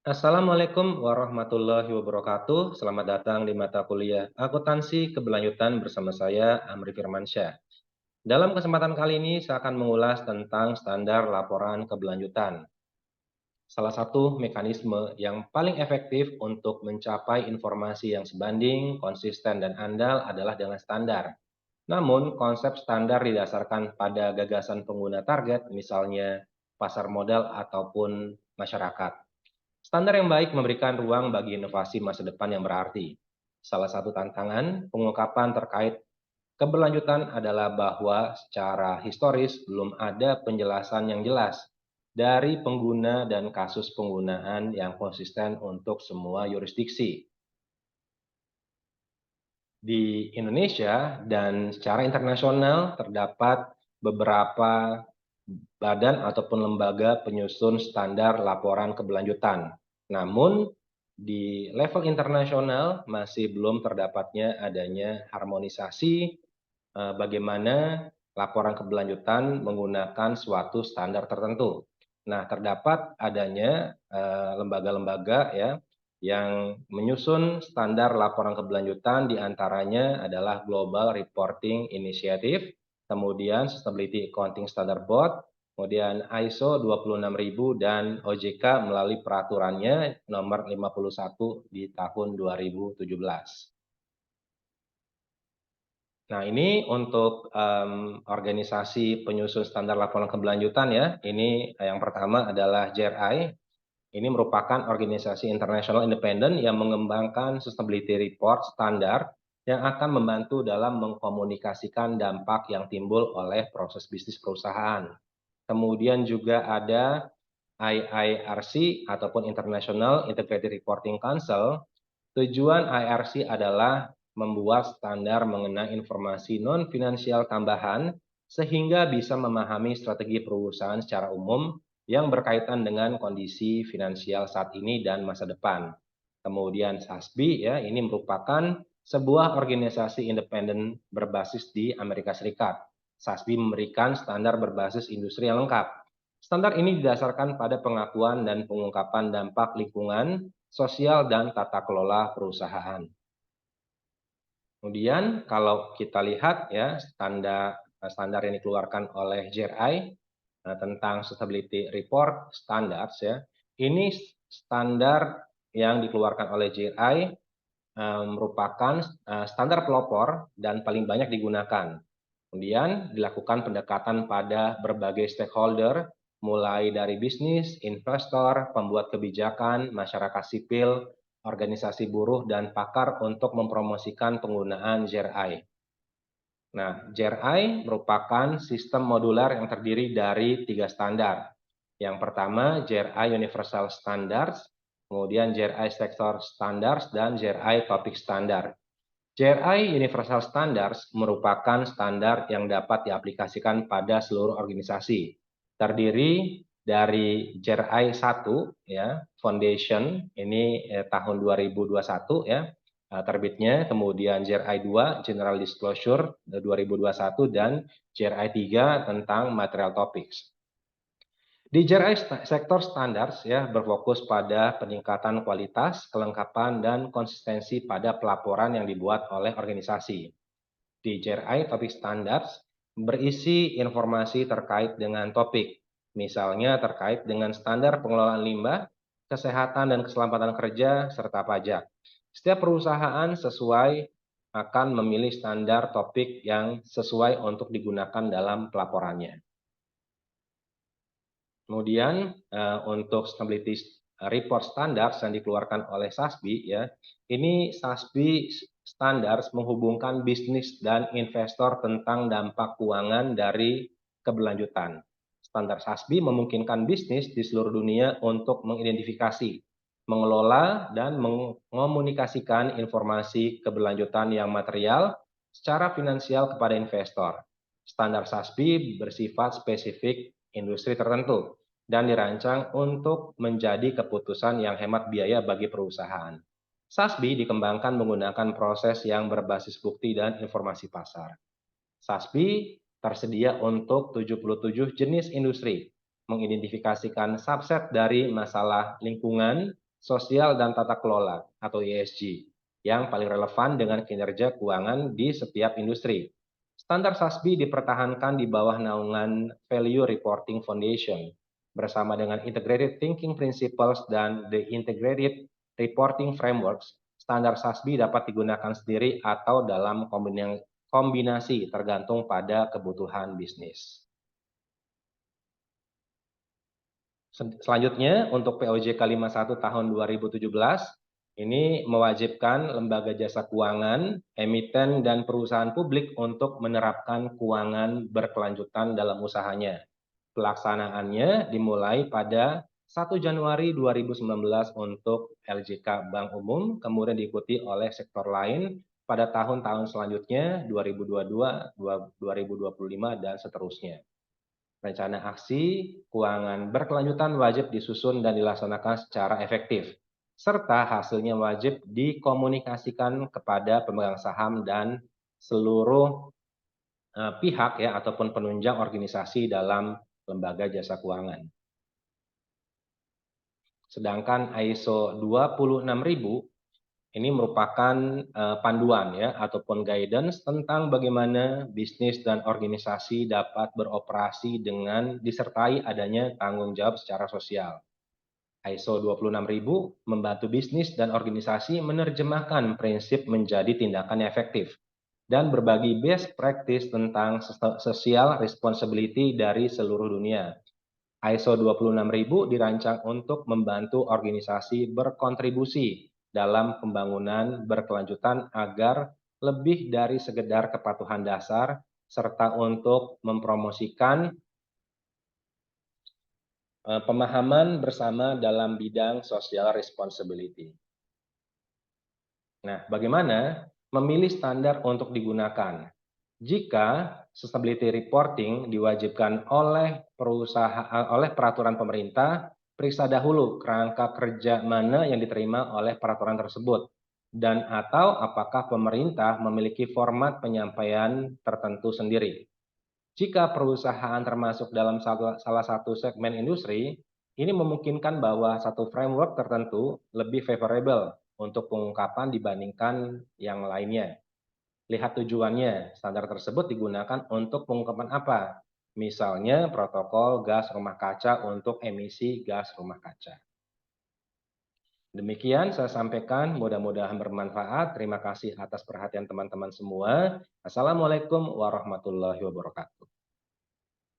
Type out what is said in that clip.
Assalamualaikum warahmatullahi wabarakatuh. Selamat datang di mata kuliah Akuntansi Keberlanjutan bersama saya, Amri Firmansyah. Dalam kesempatan kali ini, saya akan mengulas tentang standar laporan keberlanjutan. Salah satu mekanisme yang paling efektif untuk mencapai informasi yang sebanding, konsisten, dan andal adalah dengan standar. Namun, konsep standar didasarkan pada gagasan pengguna target, misalnya pasar modal ataupun masyarakat. Standar yang baik memberikan ruang bagi inovasi masa depan yang berarti. Salah satu tantangan pengungkapan terkait keberlanjutan adalah bahwa secara historis belum ada penjelasan yang jelas dari pengguna dan kasus penggunaan yang konsisten untuk semua yurisdiksi. Di Indonesia dan secara internasional terdapat beberapa badan ataupun lembaga penyusun standar laporan keberlanjutan. Namun, di level internasional masih belum terdapatnya adanya harmonisasi bagaimana laporan keberlanjutan menggunakan suatu standar tertentu. Nah, terdapat adanya lembaga-lembaga ya yang menyusun standar laporan keberlanjutan diantaranya adalah Global Reporting Initiative, kemudian Sustainability Accounting Standard Board, kemudian ISO 26000 dan OJK melalui peraturannya nomor 51 di tahun 2017. Nah, ini untuk organisasi penyusun standar laporan keberlanjutan ya. Ini yang pertama adalah JRI. Ini merupakan organisasi internasional independen yang mengembangkan sustainability report standar yang akan membantu dalam mengkomunikasikan dampak yang timbul oleh proses bisnis perusahaan. Kemudian juga ada IIRC ataupun International Integrated Reporting Council. Tujuan IRC adalah membuat standar mengenai informasi non-finansial tambahan sehingga bisa memahami strategi perusahaan secara umum yang berkaitan dengan kondisi finansial saat ini dan masa depan. Kemudian SASB ya, ini merupakan sebuah organisasi independen berbasis di Amerika Serikat. SASB memberikan standar berbasis industri yang lengkap. Standar ini didasarkan pada pengakuan dan pengungkapan dampak lingkungan, sosial, dan tata kelola perusahaan. Kemudian kalau kita lihat ya standar yang dikeluarkan oleh JRI tentang Sustainability Report Standards ya, ini standar yang dikeluarkan oleh JRI merupakan standar pelopor dan paling banyak digunakan. Kemudian dilakukan pendekatan pada berbagai stakeholder, mulai dari bisnis, investor, pembuat kebijakan, masyarakat sipil, organisasi buruh, dan pakar untuk mempromosikan penggunaan JRI. Nah, JRI merupakan sistem modular yang terdiri dari 3 standar. Yang pertama, JRI Universal Standards, kemudian JRI Sector Standards, dan JRI Topic Standard. JRI Universal Standards merupakan standar yang dapat diaplikasikan pada seluruh organisasi. Terdiri dari JRI 1 ya, Foundation ini tahun 2021 ya terbitnya, kemudian JRI 2 General Disclosure 2021 dan JRI 3 tentang Material Topics. Di JRI sektor standar ya berfokus pada peningkatan kualitas, kelengkapan, dan konsistensi pada pelaporan yang dibuat oleh organisasi. Di JRI topik standar berisi informasi terkait dengan topik, misalnya terkait dengan standar pengelolaan limbah, kesehatan dan keselamatan kerja, serta pajak. Setiap perusahaan akan memilih standar topik yang sesuai untuk digunakan dalam pelaporannya. Kemudian untuk Stability Report Standards yang dikeluarkan oleh SASB ya, ini SASB Standards menghubungkan bisnis dan investor tentang dampak keuangan dari keberlanjutan. Standar SASB memungkinkan bisnis di seluruh dunia untuk mengidentifikasi, mengelola, dan mengomunikasikan informasi keberlanjutan yang material secara finansial kepada investor. Standar SASB bersifat spesifik industri tertentu dan dirancang untuk menjadi keputusan yang hemat biaya bagi perusahaan. SASB dikembangkan menggunakan proses yang berbasis bukti dan informasi pasar. SASB tersedia untuk 77 jenis industri, mengidentifikasikan subset dari masalah lingkungan sosial dan tata kelola atau ESG yang paling relevan dengan kinerja keuangan di setiap industri. Standar SASB dipertahankan di bawah naungan Value Reporting Foundation bersama dengan Integrated Thinking Principles dan The Integrated Reporting Frameworks. Standar SASB dapat digunakan sendiri atau dalam kombinasi tergantung pada kebutuhan bisnis. Selanjutnya untuk POJK 51 tahun 2017 ini mewajibkan lembaga jasa keuangan, emiten dan perusahaan publik untuk menerapkan keuangan berkelanjutan dalam usahanya. Pelaksanaannya dimulai pada 1 Januari 2019 untuk LJK Bank Umum, kemudian diikuti oleh sektor lain pada tahun-tahun selanjutnya 2022, 2025 dan seterusnya. Rencana aksi keuangan berkelanjutan wajib disusun dan dilaksanakan secara efektif, serta hasilnya wajib dikomunikasikan kepada pemegang saham dan seluruh pihak ya ataupun penunjang organisasi dalam lembaga jasa keuangan. Sedangkan ISO 26000 ini merupakan panduan ya ataupun guidance tentang bagaimana bisnis dan organisasi dapat beroperasi dengan disertai adanya tanggung jawab secara sosial. ISO 26000 membantu bisnis dan organisasi menerjemahkan prinsip menjadi tindakan efektif dan berbagi best practice tentang social responsibility dari seluruh dunia. ISO 26000 dirancang untuk membantu organisasi berkontribusi dalam pembangunan berkelanjutan agar lebih dari sekedar kepatuhan dasar, serta untuk mempromosikan pemahaman bersama dalam bidang social responsibility. Nah, bagaimana memilih standar untuk digunakan? Jika sustainability reporting diwajibkan oleh peraturan pemerintah, periksa dahulu kerangka kerja mana yang diterima oleh peraturan tersebut dan atau apakah pemerintah memiliki format penyampaian tertentu sendiri. Jika perusahaan termasuk dalam salah satu segmen industri, ini memungkinkan bahwa satu framework tertentu lebih favorable untuk pengungkapan dibandingkan yang lainnya. Lihat tujuannya, standar tersebut digunakan untuk pengungkapan apa? Misalnya protokol gas rumah kaca untuk emisi gas rumah kaca. Demikian saya sampaikan, mudah-mudahan bermanfaat. Terima kasih atas perhatian teman-teman semua. Assalamualaikum warahmatullahi wabarakatuh.